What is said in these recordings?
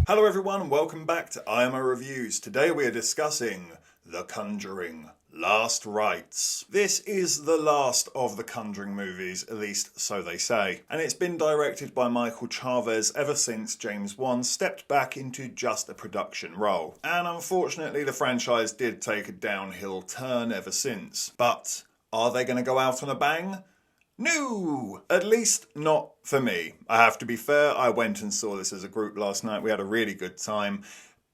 Hello everyone and welcome back to IMO Reviews. Today we are discussing The Conjuring, Last Rites. This is the last of the Conjuring movies, at least so they say. And it's been directed by Michael Chavez ever since James Wan stepped back into just a production role. And unfortunately the franchise did take a downhill turn ever since. But are they going to go out on a bang? No! At least not for me. I have to be fair, I went and saw this as a group last night. We had a really good time.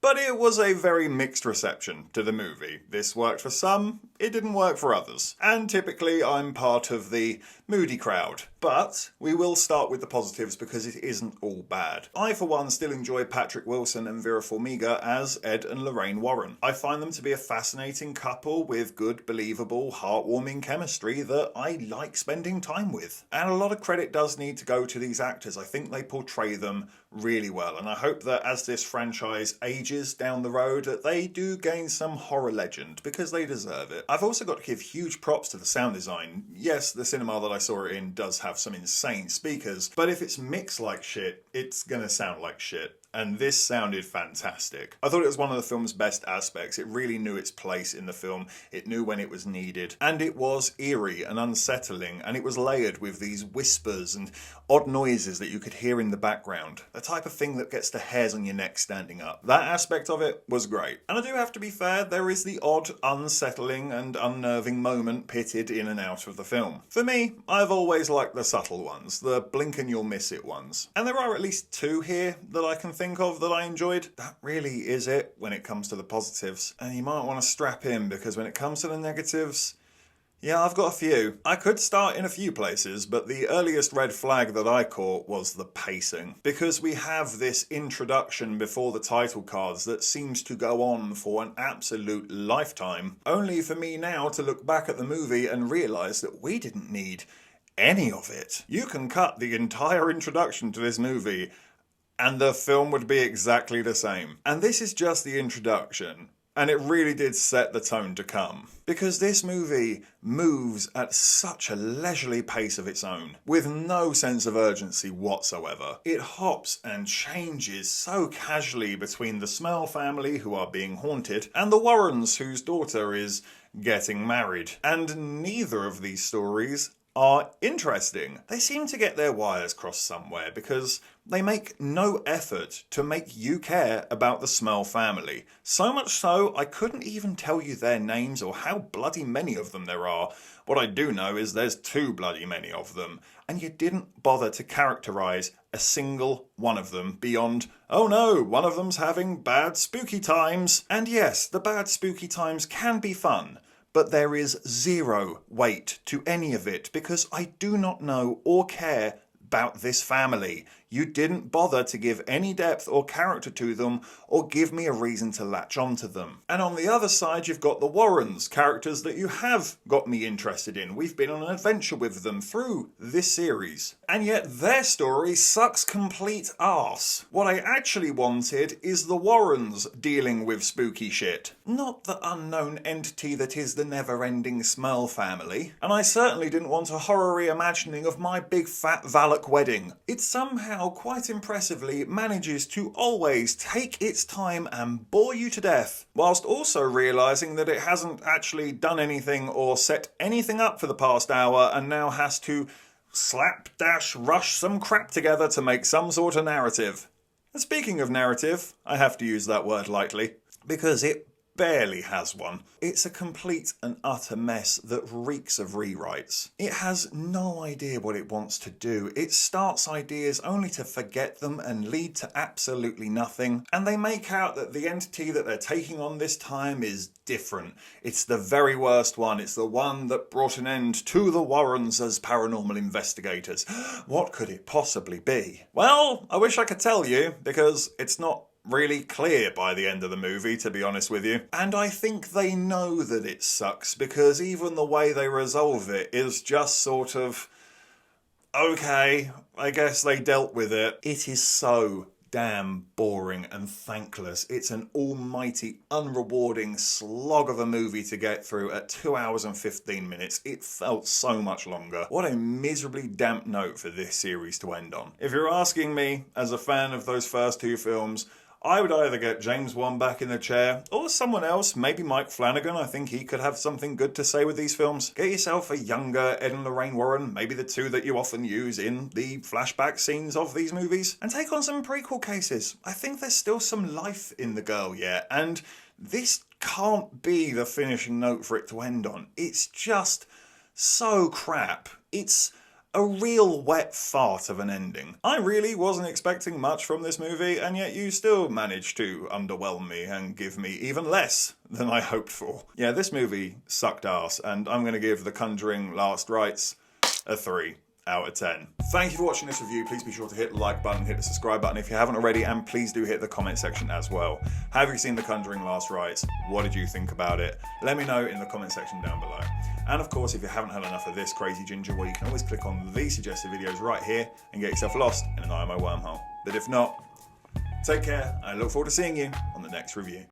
But it was a very mixed reception to the movie. This worked for some, it didn't work for others. And typically I'm part of the moody crowd. But we will start with the positives because it isn't all bad. I, for one, still enjoy Patrick Wilson and Vera Formiga as Ed and Lorraine Warren. I find them to be a fascinating couple with good, believable, heartwarming chemistry that I like spending time with. And a lot of credit does need to go to these actors. I think they portray them really well. And I hope that as this franchise ages down the road, that they do gain some horror legend because they deserve it. I've also got to give huge props to the sound design. Yes, the cinema that I saw it in does have some insane speakers, but if it's mixed like shit, it's gonna sound like shit. And this sounded fantastic. I thought it was one of the film's best aspects. It really knew its place in the film. It knew when it was needed. And it was eerie and unsettling. And it was layered with these whispers and odd noises that you could hear in the background. The type of thing that gets the hairs on your neck standing up. That aspect of it was great. And I do have to be fair, there is the odd, unsettling and unnerving moment pitted in and out of the film. For me, I've always liked the subtle ones. The blink and you'll miss it ones. And there are at least two here that I can think of that I enjoyed. That really is it when it comes to the positives. And you might want to strap in because when it comes to the negatives, yeah, I've got a few. I could start in a few places, but the earliest red flag that I caught was the pacing. Because we have this introduction before the title cards that seems to go on for an absolute lifetime, only for me now to look back at the movie and realise that we didn't need any of it. You can cut the entire introduction to this movie and the film would be exactly the same. And this is just the introduction. And it really did set the tone to come. Because this movie moves at such a leisurely pace of its own, with no sense of urgency whatsoever. It hops and changes so casually between the Smell family, who are being haunted, and the Warrens, whose daughter is getting married. And neither of these stories are interesting. They seem to get their wires crossed somewhere because they make no effort to make you care about the Smell family. So much so, I couldn't even tell you their names or how bloody many of them there are. What I do know is there's too bloody many of them. And you didn't bother to characterise a single one of them beyond, oh no, one of them's having bad spooky times. And yes, the bad spooky times can be fun. But there is zero weight to any of it because I do not know or care about this family. You didn't bother to give any depth or character to them or give me a reason to latch onto them. And on the other side you've got the Warrens, characters that you have got me interested in. We've been on an adventure with them through this series. And yet their story sucks complete arse. What I actually wanted is the Warrens dealing with spooky shit. Not the unknown entity that is the never-ending Smell family. And I certainly didn't want a horror reimagining of My Big Fat Valak Wedding. It somehow quite impressively manages to always take its time and bore you to death, whilst also realising that it hasn't actually done anything or set anything up for the past hour and now has to rush some crap together to make some sort of narrative. And speaking of narrative, I have to use that word lightly, because it barely has one. It's a complete and utter mess that reeks of rewrites. It has no idea what it wants to do. It starts ideas only to forget them and lead to absolutely nothing. And they make out that the entity that they're taking on this time is different. It's the very worst one. It's the one that brought an end to the Warrens as paranormal investigators. What could it possibly be? Well, I wish I could tell you, because it's not really clear by the end of the movie, to be honest with you. And I think they know that it sucks, because even the way they resolve it is just sort of, okay, I guess they dealt with it. It is so damn boring and thankless. It's an almighty, unrewarding slog of a movie to get through at 2 hours and 15 minutes. It felt so much longer. What a miserably damp note for this series to end on. If you're asking me, as a fan of those first two films, I would either get James Wan back in the chair, or someone else, maybe Mike Flanagan. I think he could have something good to say with these films. Get yourself a younger Ed and Lorraine Warren, maybe the two that you often use in the flashback scenes of these movies, and take on some prequel cases. I think there's still some life in the girl yet, and this can't be the finishing note for it to end on. It's just so crap. It's a real wet fart of an ending. I really wasn't expecting much from this movie, and yet you still managed to underwhelm me and give me even less than I hoped for. Yeah, this movie sucked ass, and I'm going to give The Conjuring Last Rites a 3 out of 10. Thank you for watching this review. Please be sure to hit the like button, hit the subscribe button if you haven't already, and please do hit the comment section as well. Have you seen The Conjuring Last Rites? What did you think about it? Let me know in the comment section down below. And of course, if you haven't had enough of this crazy ginger, well, you can always click on the suggested videos right here and get yourself lost in an IMO wormhole. But if not, take care, and I look forward to seeing you on the next review.